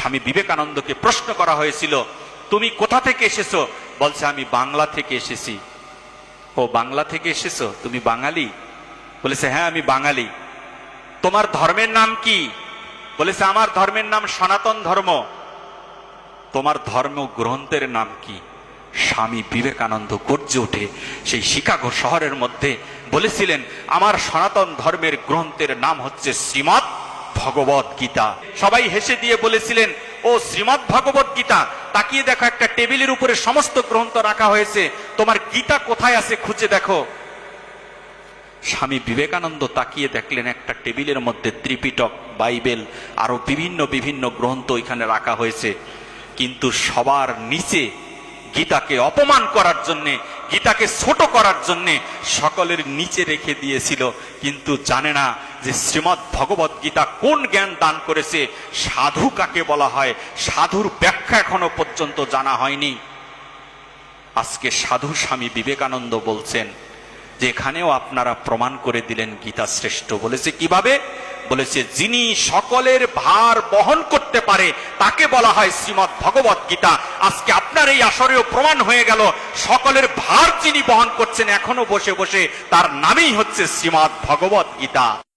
স্বামী বিবেকানন্দকে প্রশ্ন করা হয়েছিল, তুমি কোথা থেকে এসেছো? বলছে, আমি বাংলা থেকে এসেছি। ও বাংলা থেকে এসেছো, তুমি বাঙালি? বলেছে, হ্যাঁ আমি বাঙালি। তোমার ধর্মের নাম কি? বলেছে, আমার ধর্মের নাম সনাতন ধর্ম। তোমার ধর্ম গ্রন্থের নাম কি? স্বামী বিবেকানন্দ গর্জে ওঠে সেই শিকাগো শহরের মধ্যে বলেছিলেন, আমার সনাতন ধর্মের গ্রন্থের নাম হচ্ছে শ্রীমৎ ভগবত গীতা। সবাই হেসে দিয়ে বলেছিলেন, ও শ্রীমৎ ভগবত গীতা, তাকিয়ে দেখো একটা টেবিলের উপরে সমস্ত গ্রন্থ রাখা হয়েছে, তোমার গীতা কোথায় আছে খুঁজে দেখো। স্বামী বিবেকানন্দ তাকিয়ে দেখলেন একটা টেবিলের মধ্যে ত্রিপিটক, বাইবেল, আরো বিভিন্ন বিভিন্ন গ্রন্থ এখানে রাখা হয়েছে, কিন্তু সবার নিচে গীতাকে অপমান করার জন্যে, গীতাকে ছোট করার জন্যে সকলের নিচে রেখে দিয়েছিল। কিন্তু জানে না যে শ্রীমৎ ভগবত গীতা কোন জ্ঞান দান করেছে, সাধু কাকে বলা হয়, সাধুর ব্যাখ্যা এখনো পর্যন্ত জানা হয়নি। আজকে সাধু স্বামী বিবেকানন্দ বলছেন যে এখানেও আপনারা প্রমাণ করে দিলেন গীতা শ্রেষ্ঠ। বলেছে কিভাবে? বলেছে, যিনি সকলের ভার বহন করতে পারে তাকে বলা হয় শ্রীমৎ ভগবত গীতা। আজকে আপনার এই আসরেও প্রমাণ হয়ে গেল, সকলের ভার যিনি বহন করছেন এখনো বসে বসে, তার নামেই হচ্ছে শ্রীমৎ ভগবত গীতা।